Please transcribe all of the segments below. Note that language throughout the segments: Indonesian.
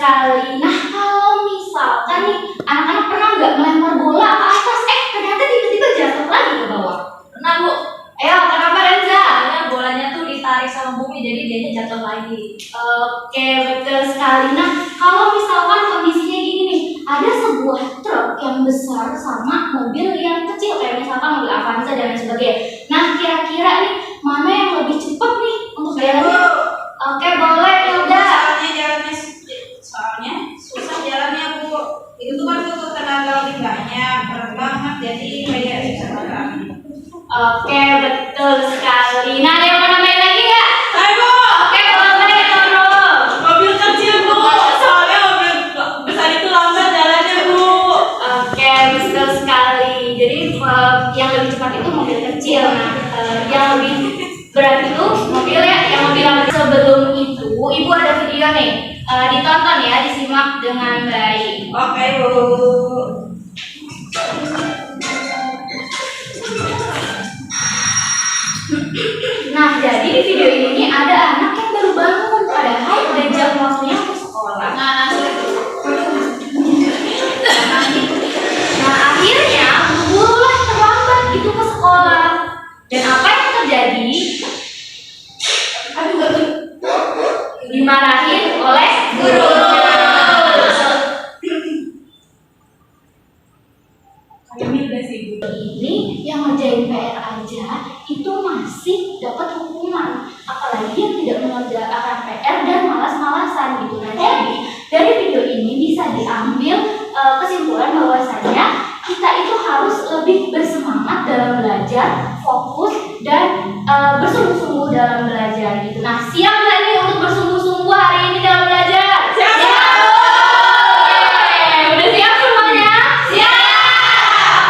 sekali. Nah, kalau misalkan nih anak-anak pernah nggak melempar bola ke atas, ternyata tiba-tiba jatuh lagi ke bawah. Pernah, Bu. Ayo, kenapa Renza? Soalnya bolanya tuh ditarik sama bumi, jadi dia jatuh lagi. Oke, betul sekali. Nah, kalau misalkan kondisinya gini nih, ada sebuah truk yang besar sama mobil yang kecil, kayak misalkan mobil Avanza dan lain sebagainya. Nah, kira-kira nih mana yang lebih cepat nih untuk jalannya? Oke, boleh Hilda. Soalnya susah jalannya, Bu. Itu tuh kan butuh tenaga lebih banyak, berat banget, jadi kayak susah banget. Oke, betul sekali. Nah, ada yang mau nambahin lagi nggak? Ayo, Oke, boleh Nurul. mobil kecil, Bu. Soalnya mobil besar itu lambat jalannya, Bu. Oke, betul sekali. Jadi yang lebih cepat itu mobil kecil. Nah, yang lebih berat itu mobil yang mobil lambat. Sebelum itu, Ibu ada video nih. Ditonton ya, disimak dengan baik. Oke, Bu. Nah, jadi di video ini ada anak yang baru bangun, padahal udah jam waktunya ke sekolah. Nah, akhirnya burulah terlambat itu ke sekolah. Dan apa yang terjadi? Dimarahin oleh gurunya. Ini yang ngerjain PR aja itu masih dapat hukuman, apalagi yang tidak mengerjakan PR dan malas-malasan gitu. Nah, jadi dari video ini bisa diambil kesimpulan bahwasanya kita itu harus lebih bersemangat dalam belajar, fokus dan bersungguh-sungguh dalam belajar gitu. Nah, siap nggak nih untuk bersungguh-sungguh hari ini dalam belajar? Siap. Udah siap semuanya? Siap.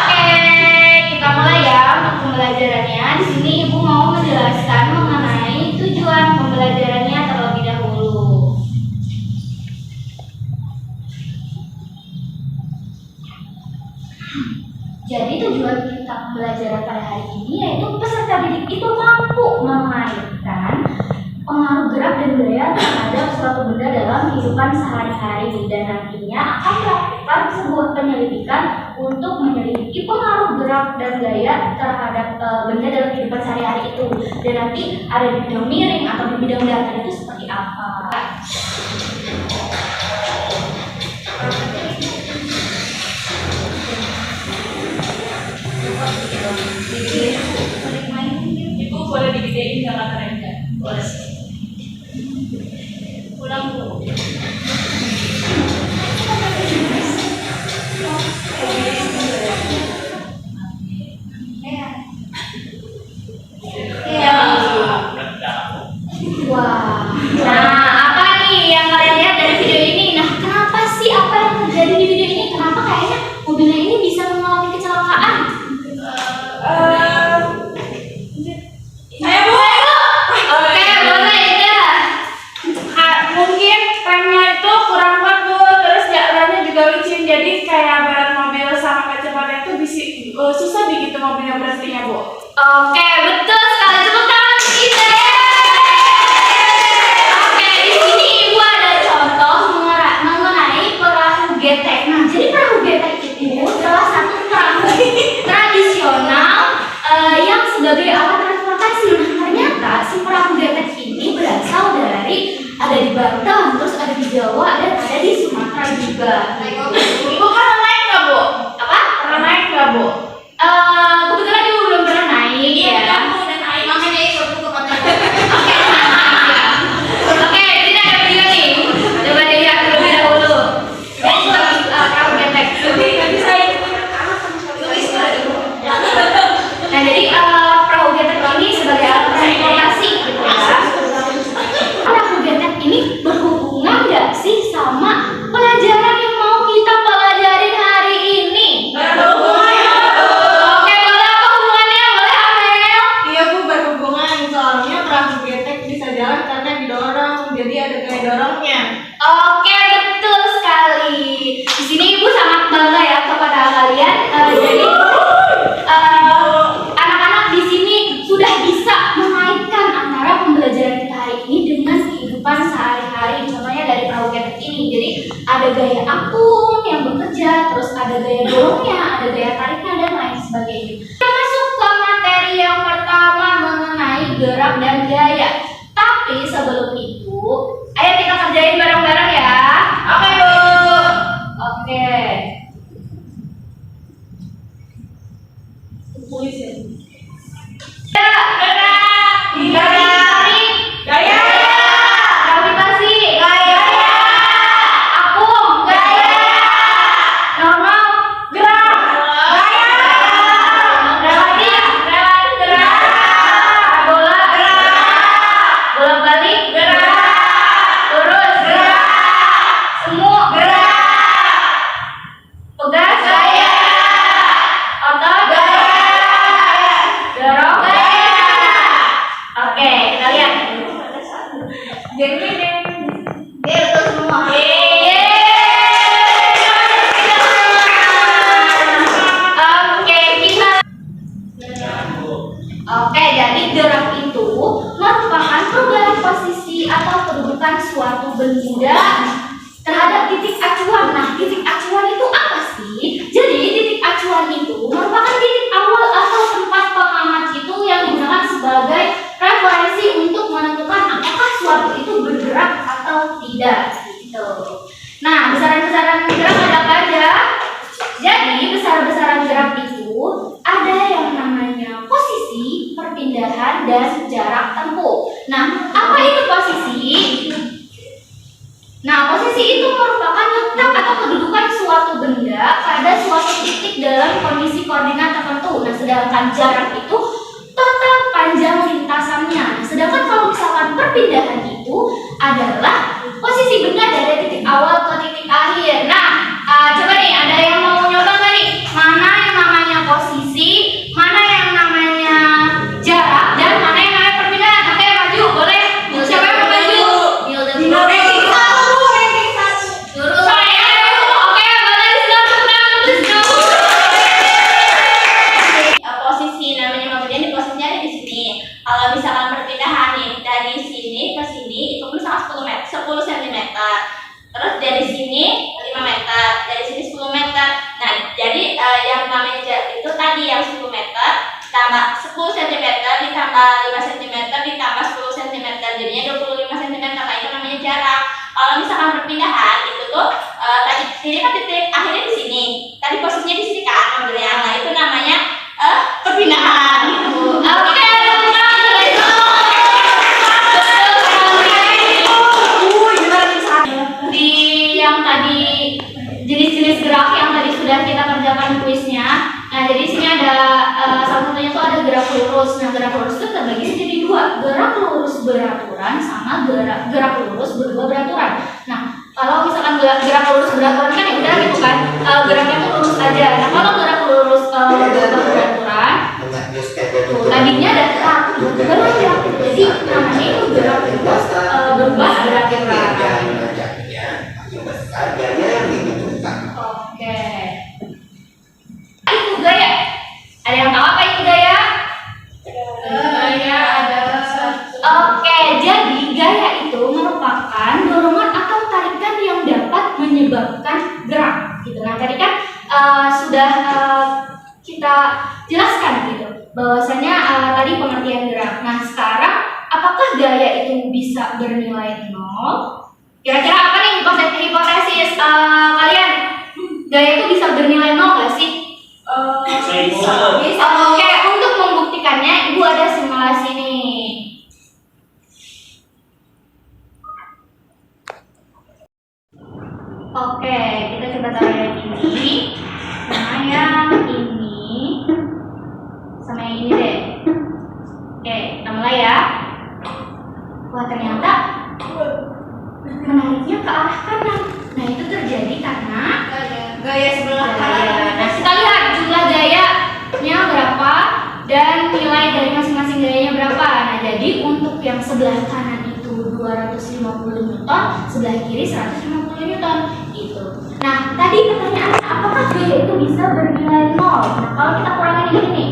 Oke, kita mulai ya untuk pembelajarannya. Di sini Ibu mau menjelaskan mengenai tujuan pembelajarannya terlebih dahulu. Jadi tujuan kita pembelajaran pada hari ini yaitu peserta didik itu mampu mengaitkan pengaruh gerak dan gaya terhadap suatu benda dalam kehidupan sehari-hari, dan nantinya akan melakukan sebuah penyelidikan untuk menyelidiki pengaruh gerak dan gaya terhadap benda dalam kehidupan sehari-hari itu, dan nanti ada di bidang miring atau di bidang datar itu seperti apa. Ibu boleh digedein nggak kata Renza? Boleh. Pulang, Bu. Wah, nah apa nih yang kalian lihat dari video ini? Nah, kenapa sih apa yang terjadi di video ini? Kenapa kayaknya mobilnya ini bisa mengalami kecelakaan? Ayo, Bu. Oke, boleh ya. Mungkin remnya itu kurang kuat, Bu. Terus jalannya juga licin, jadi kayak berat mobil sama kecepatan itu susah begitu mobilnya berhentinya, Bu. Oke, betul sekali. Tepuk tangan untuk kita. Oke, di sini Ibu ada contoh mengenai perahu getek. Nah, jadi perahu getek itu adalah satu perahu tradisional yang sebagai alat transportasi. Nah, ternyata si perahu getek ini berasal dari ada di Banten, terus ada di Jawa, dan ada di Sumatera juga. Ibu pernah naik nggak, Bu? Apa? Pernah naik nggak, Bu? Kebetulan Ibu belum pernah naik ya. Udah naik. Makanya ikut Bu ke Pantai. Oke, kita ada video nih. Coba dilihat terlebih dahulu. Perahu getek. Nah, jadi perahu getek ini sebagai alat transportasi gitu ya. Perahu getek ini berhubungan nggak sih sama pelajaran yang mau kita pelajarin hari ini? Oke, boleh apa hubungannya? Boleh Amel? Iya, Bu, berhubungan. Soalnya perahu getek bisa jalan karena didorong, jadi ada gaya dorongnya. Oke, betul sekali. Di sini Ibu sangat bangga ya kepada kalian. Jadi anak-anak di sini sudah bisa mengaitkan antara pembelajaran kita hari ini dengan kehidupan sehari-hari, contohnya dari perahu getek ini. Jadi ada gaya akung yang bekerja, terus ada gaya dorongnya, ada gaya tariknya, dan lain sebagainya. Kita masuk ke materi yang pertama mengenai gerak dan gaya. Tapi sebelum itu, ayo kita kerjain bareng-bareng ya. Oke, Bu. Oke. Tulis ya. Gerak. Gerak. Tarik. Gaya. Gravitasi. Gaya. Akung. Gaya. Normal. Gerak. Gaya. Relatif. Gerak. Bola. Gerak. Bola balik. Gerak. Lurus. Gerak. Semu. Gerak. Pegas. Gaya. Otot. Gaya. Dorong. Gaya. Oke, kita lihat. Jadi Itu semua. Oke, kita. Oke, jadi gerak itu merupakan perubahan posisi atau kedudukan suatu benda terhadap titik acuan. Nah, titik acuan itu apa sih? Jadi, titik acuan itu merupakan titik awal atau tempat pengamat itu yang digunakan sebagai referensi untuk menentukan apakah suatu itu bergerak atau tidak. Gitu. Nah, besaran-besaran gerak ada apa aja? Jadi, besar-besaran gerak itu ada yang namanya posisi, perpindahan, dan jarak tempuh. Nah, apa itu posisi? Nah, posisi itu merupakan letak atau kedudukan suatu benda pada suatu titik dalam kondisi koordinat tertentu. Nah, sedangkan jarak itu total panjang lintasannya. Nah, sedangkan kalau misalkan perpindahan itu adalah posisi benda dari titik awal ke titik akhir. Nah, coba nih, ada yang mau nyoba nggak nih? Mana yang namanya posisi, mana yang namanya jarak, dan mana yang namanya perpindahan? Oke, maju, boleh. Siapa yang mau maju? Lurus saya. Oke, boleh silakan Posisi namanya kemudian di posisinya ada di sini. Kalau misalkan perpindahan nih dari sini ke sini itu misalkan 10 meter, 10 cm. Terus dari sini 5 meter, dari sini 10 meter. Nah, jadi yang namanya jarak itu tadi yang 10 meter tambah 10 cm ditambah 5 cm ditambah 10 cm jadinya 25 cm. Nah, itu namanya jarak. Kalau misalkan perpindahan itu tuh tadi sini kan titik akhirnya di sini. Tadi posisinya di sini kan modelnya. Nah, itu namanya perpindahan gitu. Oke, di yang tadi jenis-jenis gerak yang tadi sudah kita kerjakan kuisnya. Nah, jadi di sini ada salah satunya itu ada gerak lurus. Nah, gerak lurus itu terbagi menjadi dua, gerak lurus beraturan sama gerak lurus berdua beraturan. Nah, kalau misalkan gerak lurus beraturan kan ya udah gitu kan, geraknya tuh lurus aja. Nah, kalau gerak lurus berdua beraturan, tuh tadinya ada gerak, jadi namanya itu gerak lurus berubah beraturan. Oke. Itu gaya. Ada yang tahu apa itu gaya? gaya adalah Oke, jadi gaya itu merupakan dorongan atau tarikan yang dapat menyebabkan gerak. Gitu. Nah, tadi kan sudah kita jelaskan gitu, bahwasanya tadi pengertian gerak. Nah, sekarang apakah gaya itu bisa bernilai 0? Kira-kira apa nih hipotesis kalian? Gaya itu bisa bernilai 0 nggak sih? Bisa. Oke, untuk membuktikannya Ibu ada simulasi nih. Oke, kita coba taruh yang ini sama yang ini sama yang ini deh. Oke, kita mulai ya. Wah, ternyata menariknya ke arah kanan. Nah, itu terjadi karena gaya sebelah kanan. Nah, kita lihat jumlah gayanya berapa dan nilai dari masing-masing gayanya berapa. Nah, jadi untuk yang sebelah kanan itu 250 Newton, sebelah kiri 150 Newton gitu. Nah, tadi pertanyaannya apakah gaya itu bisa bernilai 0? Nah, kalau kita kurangin ini nih.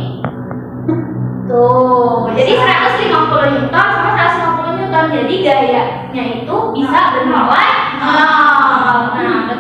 Tuh, jadi 150 Newton sama 150 Newton. Jadi gayanya itu bisa bernilai 0. Nah,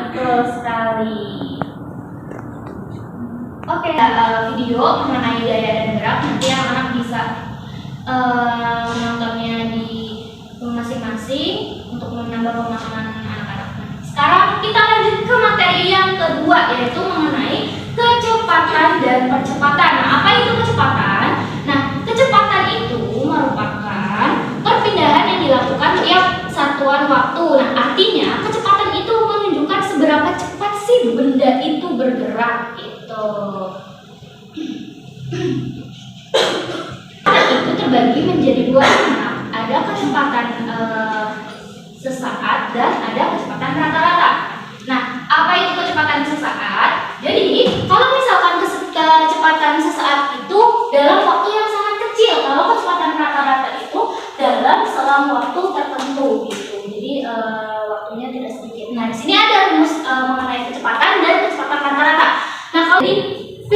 mengenai yang kedua, yaitu mengenai kecepatan dan percepatan. Nah, apa itu kecepatan? Nah, kecepatan itu merupakan perpindahan yang dilakukan tiap satuan waktu. Nah, artinya kecepatan itu menunjukkan seberapa cepat sih benda itu bergerak gitu. Itu terbagi menjadi dua tahap. Ada kecepatan sesaat dan ada kecepatan rata-rata. Nah, apa itu kecepatan sesaat? Jadi, kalau misalkan kecepatan sesaat itu dalam waktu yang sangat kecil, kalau kecepatan rata-rata itu dalam selang waktu tertentu gitu. Jadi waktunya tidak sedikit. Nah, di sini ada rumus mengenai kecepatan dan kecepatan rata-rata. Nah, kalau di V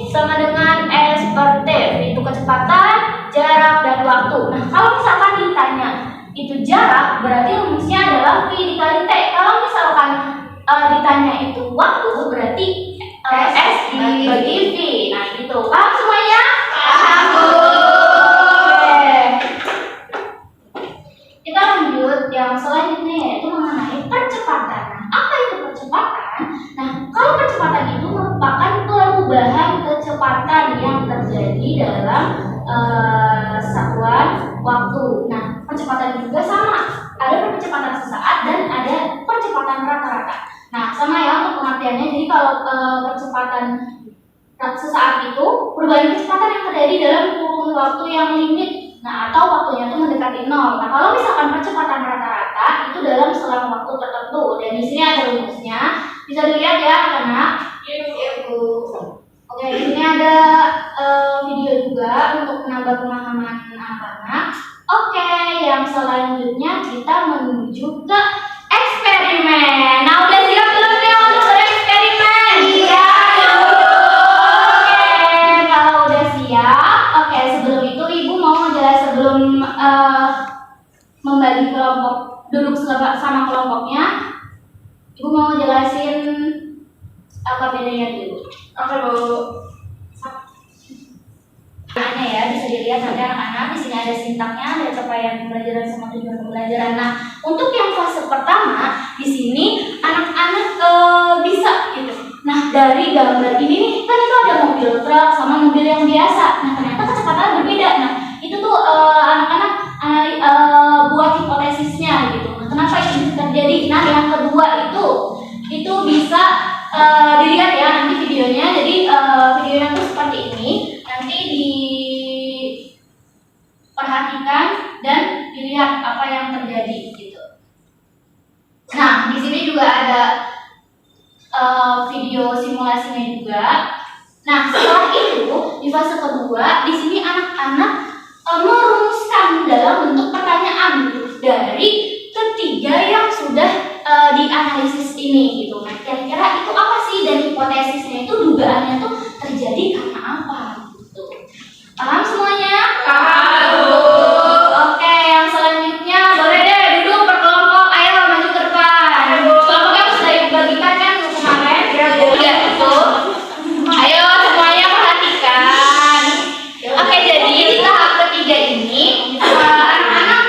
sama dengan S per T, V itu kecepatan, jarak, dan waktu. Nah, kalau misalkan ditanya itu jarak, berarti rumusnya adalah V dikali T. Kalau misalkan ditanya itu waktu, berarti S dibagi V. Nah, gitu. Paham semuanya? Paham, Bu. Oke. Kita lanjut yang selanjutnya, yaitu mengenai percepatan. Nah, apa itu percepatan? Nah, kalau percepatan itu merupakan perubahan kecepatan yang terjadi dalam satuan waktu. Nah, percepatan juga sama. Ada percepatan sesaat dan ada percepatan rata-rata. Nah, sama ya untuk pengertiannya. Jadi kalau percepatan sesaat itu perubahan kecepatan yang terjadi dalam kurun waktu yang limit. Nah, atau waktunya itu mendekati 0. Nah, kalau misalkan percepatan rata-rata itu dalam selang waktu tertentu. Dan di sini ada rumusnya. Bisa dilihat ya, anak-anak. Oke, di sini ada video juga untuk menambah pemahaman anak-anak. Oke, yang selanjutnya kita menuju ke eksperimen. Nah, udah siap belum nih untuk bereksperimen? Iya. Oke, kalau udah siap, oke, sebelum itu Ibu mau menjelaskan sebelum membagi kelompok, duduk sama kelompoknya. Ibu mau jelasin apa bedanya dulu. Oke, Bu. Nah, ya bisa dilihat nanti anak-anak di sini ada sintaknya, ada capaian pembelajaran sama tujuan pembelajaran. Nah, untuk yang fase pertama di sini anak-anak bisa gitu. Nah, dari gambar ini nih kan itu ada mobil truk sama mobil yang biasa. Nah, ternyata kecepatan berbeda. Nah, itu tuh anak-anak buat hipotesisnya gitu. Nah, kenapa ini terjadi? Nah, yang kedua itu bisa dilihat ya nanti videonya. Jadi videonya tuh seperti ini. Nanti diperhatikan dan dilihat apa yang terjadi gitu. Nah, di sini juga ada video simulasinya juga. Nah, setelah itu di fase kedua di sini anak-anak merumuskan dalam bentuk pertanyaan gitu, dari ketiga yang sudah dianalisis ini gitu. Nah, kira-kira itu apa sih, dan hipotesisnya itu dugaannya tuh terjadi karena apa gitu. Paham semuanya? Paham. Oke, yang selanjutnya boleh deh duduk per kelompok. Ayo maju ke depan. Kelompoknya sudah dibagikan kan kemarin? Udah itu. Ayo semuanya perhatikan. Oke, jadi di tahap ketiga ini anak-anak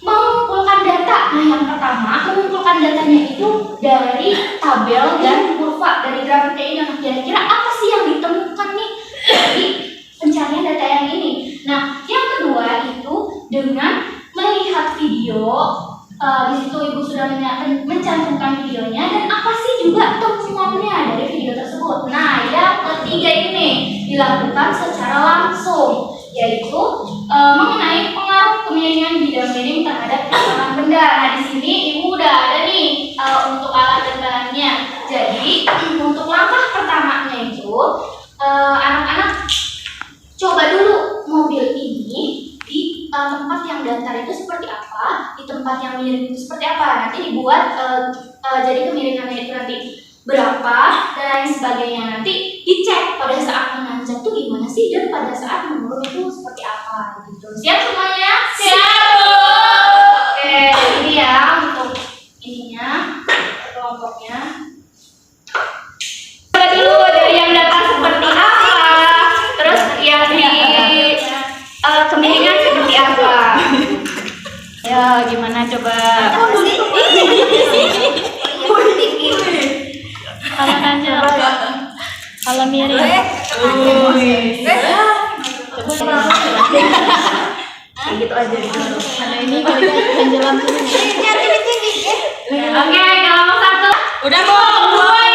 mengumpulkan data. Nah, yang pertama mengumpulkan datanya itu dari tabel dan kurva dari grafiknya ini. Nah, kira-kira apa sih yang ditemukan nih dari pencarian data yang ini? Nah, yang kedua itu dengan melihat video. Di situ Ibu sudah mencantumkan videonya dan apa sih juga temuannya dari video tersebut. Nah, yang ketiga ini dilakukan secara langsung, yaitu mengenai pengaruh kemiringan bidang miring terhadap pergerakan benda. Nah, di sini Ibu udah ada nih untuk alat dan bahannya. Jadi untuk langkah pertamanya itu anak-anak coba dulu mobil ini di tempat yang datar itu seperti apa, di tempat yang miring itu seperti apa. Nanti dibuat jadi kemiringannya itu nanti berapa dan lain sebagainya. Nanti dicek pada saat menanjak tuh gimana sih, dan pada saat menurun itu seperti apa gitu. Siap semuanya? siap. Oke, ini ya untuk ininya, kelompoknya. Coba dulu dari yang datar seperti apa, terus yang di kemiringan seperti apa. Ya, gimana coba? Halo Kanjel. Halo Miri. Gitu aja dulu. Ada ini kali Kanjel lampu. Oke, kelompok 1. Udah kok. Boy,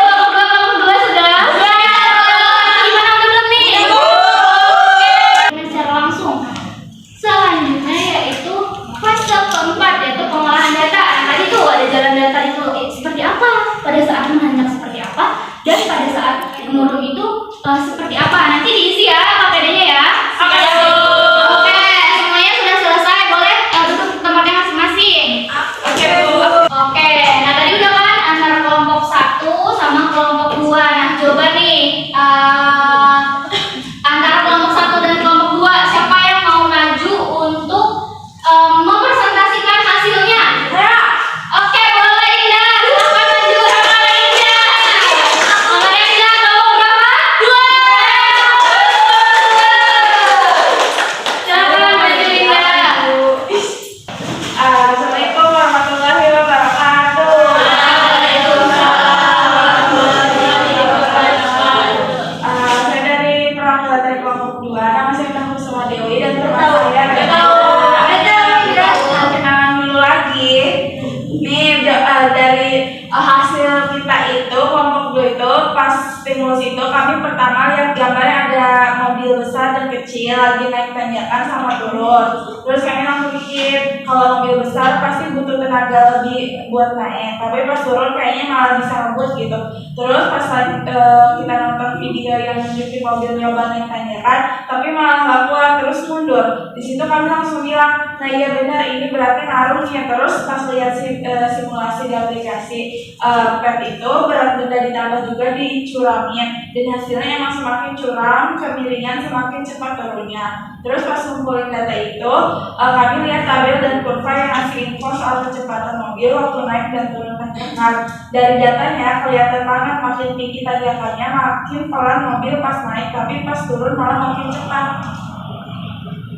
kelompok 2 sudah. Gimana udah belum nih? Dengan secara langsung. Selanjutnya yaitu fase keempat yaitu pengolahan data. Nah, tadi tuh ada jalan data itu seperti apa, pada saat menghanyak seperti apa, dan pada saat menurun itu seperti apa. Nanti diisi ya KPD-nya ya. Oke, semuanya sudah selesai. Boleh duduk tempatnya masing-masing. Oke, nah tadi udah kan antara kelompok 1 sama kelompok 2. Nah, coba nih antara kelompok 1 dan kelompok 2 siapa yang mau maju untuk mempresentasikan hasilnya? Oke, boleh Indah. Silakan maju. Boleh Indah. Boleh Indah, kelompok berapa? 2. Silakan maju Indah. Assalamualaikum warahmatullahi wabarakatuh. Saya dari perwakilan dari kelompok 2. Nama saya Tangguh Semua Dewi dan teman saya kenalan dulu lagi. Nih dari hasil kita itu kelompok 2 itu pas stimulus itu kami pertama lihat gambarnya ada mobil besar dan kecil lagi naik tanjakan sama turun. Terus kami langsung mikir kalau mobil besar pasti butuh tenaga lebih buat naik, tapi pas turun kayaknya malah bisa ngebut gitu. Terus pas kita nonton video yang nunjukin mobil nyoba naik tanjakan, tapi malah nggak kuat terus mundur. Di situ kami langsung bilang, nah iya benar ini berarti ngaruhnya. Terus pas lihat simulasi di aplikasi PET itu berat benda ditambah juga dicurangin dan hasilnya emang semakin curam, kemiringan semakin cepat turunnya. Terus pas ngumpulin data itu kami lihat tabel dan kurva yang ngasih info soal kecepatan mobil waktu naik dan turun tanjakan. Dari datanya kelihatan banget makin tinggi tanjakannya makin pelan mobil pas naik, tapi pas turun malah makin cepat.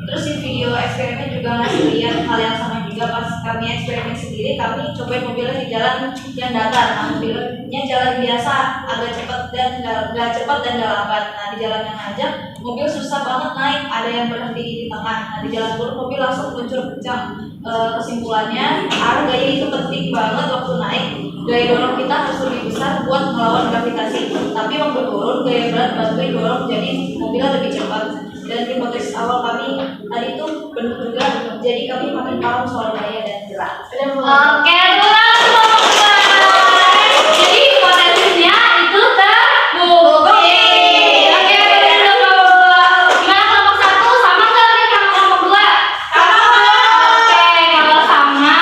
Terus di video eksperimen juga ngasih lihat hal yang sama juga. Pas kami eksperimen sendiri, kami cobain mobilnya di jalan yang datar. Nah, mobilnya jalan biasa, agak cepat dan nggak cepat dan nggak lambat. Nah, di jalan yang nanjak, mobil susah banget naik. Ada yang berhenti di tengah. Nah, di jalan turun mobil langsung meluncur kencang. Kesimpulannya, arah gaya itu penting banget waktu naik. Gaya dorong kita harus lebih besar buat melawan gravitasi. Tapi waktu turun, gaya berat bantuin dorong jadi mobilnya lebih cepat. Dan hipotesis awal kami tadi itu benar juga, jadi kami makin paham soal gaya dan gerak. Oke, jadi hipotesisnya itu terbukti. Oke, gimana kelompok 1 sama nggak nih sama kelompok 2? Oke, kalau sama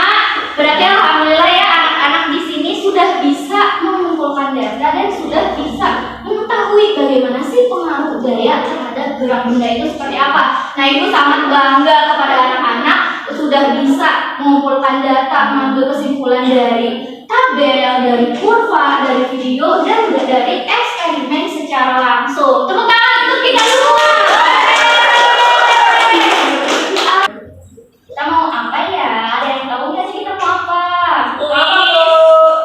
berarti alhamdulillah ya anak-anak di sini sudah bisa mengumpulkan data dan sudah bisa mengetahui bagaimana sih pengaruh gaya terhadap gerak benda itu seperti apa. Nah, ibu sangat bangga kepada anak-anak sudah bisa mengumpulkan data, mengambil kesimpulan dari tabel, dari kurva, dari video, dan juga dari eksperimen secara langsung. Tepuk tangan untuk kita semua. Kita mau apa ya? Ada yang tahu nggak sih kita mau apa?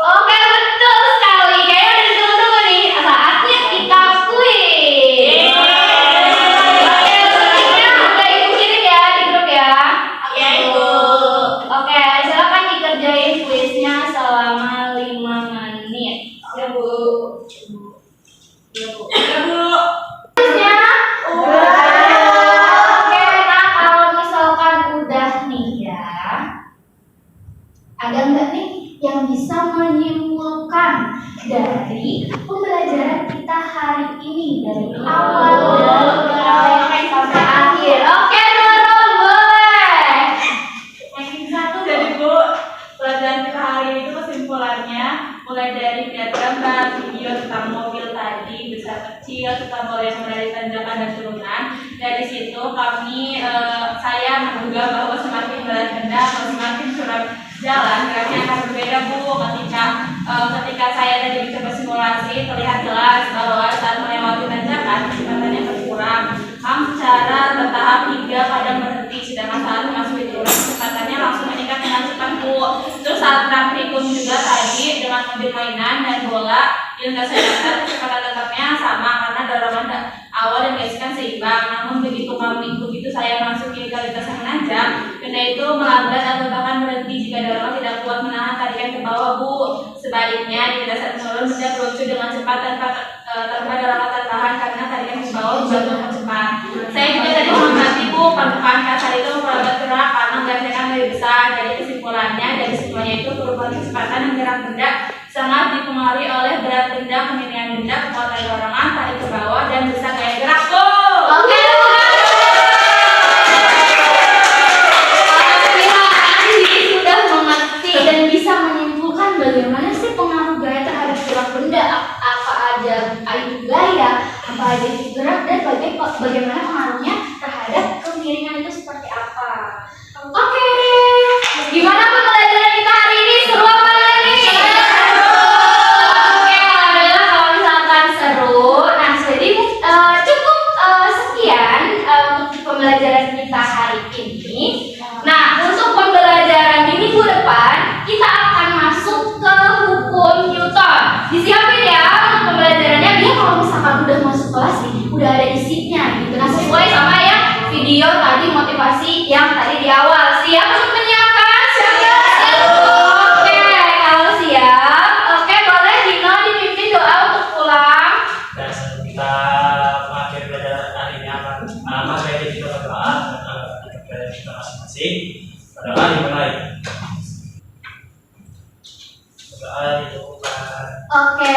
Oke, betul sekali. Kayaknya udah ditunggu-tunggu nih. Saatnya kita kuis. Oke, selanjutnya udah ibu kirim ya di grup ya. Ya, Ibu. Oke, silakan dikerjain kuisnya selama 5 menit. Ya, Bu. Ya, Bu. Kuisnya udah. Oke, nah kalau misalkan udah nih ya, ada nggak nih yang bisa menyimpulkan dari pembelajaran kita hari ini dari awal sampai akhir? Oke, dorong boleh. Ranking 1 jadi Bu, pelajaran kita hari ini itu kesimpulannya mulai dari lihat gambar, video tentang mobil tadi, besar kecil, tentang mobil yang berada di tanjakan dan turunan. Dari situ kami, saya menduga bahwa semakin berat benda atau semakin curam jalan, geraknya akan berbeda Bu. Ketika saya tadi mencoba simulasi, terlihat jelas bahwa saat melewati tanjakan kecepatannya berkurang secara bertahap hingga pada berhenti, sedangkan saat memasuki turun kecepatan mobil mainan dan bola di lintasan datar. Kecepatan tetapnya sama karena dorongan awal dan gesekan seimbang. Namun begitu saya masuki ke lintasan menanjak, benda itu melambat atau bahkan berhenti jika dorongan tidak kuat menahan tarikan ke bawah, Bu. Sebaliknya di lintasan menurun, benda meluncur dengan cepat tanpa dorongan tertahan karena tarikan ke bawah juga dengan cepat. Saya juga tadi mengamati, Bu, permukaan kasar itu melambat gerak karena gesekan lebih besar. Dari kesimpulannya itu perubahan kecepatan dan gerak benda sangat dipengaruhi oleh berat benda, kemiringan benda, kekuatan dorongan, tarik ke bawah, dan besar gaya gerak, Bu. Oke, sudah mengerti dan bisa menyimpulkan bagaimana sih pengaruh gaya terhadap gerak benda, apa aja itu gaya, apa aja itu gerak, dan bagaimana pengaruhnya terhadap kemiringan itu seperti apa. Oke, gimana pembelajaran kita hari ini? Seru apa enggak nih? Oke, alhamdulillah kalau misalkan seru. Nah, jadi cukup sekian untuk pembelajaran kita hari ini. Nah, untuk pembelajaran di minggu depan kita akan masuk ke hukum Newton. Disiapin ya untuk pembelajarannya, biar kalau misalkan udah masuk kelas nih, udah ada isinya gitu. Nah, sesuai sama yang video tadi motivasi yang tadi di awal. Siap untuk menyiapkan? Siap. Oke, kalau siap, oke boleh Dino dipimpin doa untuk pulang. Dan sebelum kita mengakhiri pelajaran hari ini mari kita berdoa kepada kita masing-masing. Berdoa dimulai. Berdoa di Tuhan. Oke,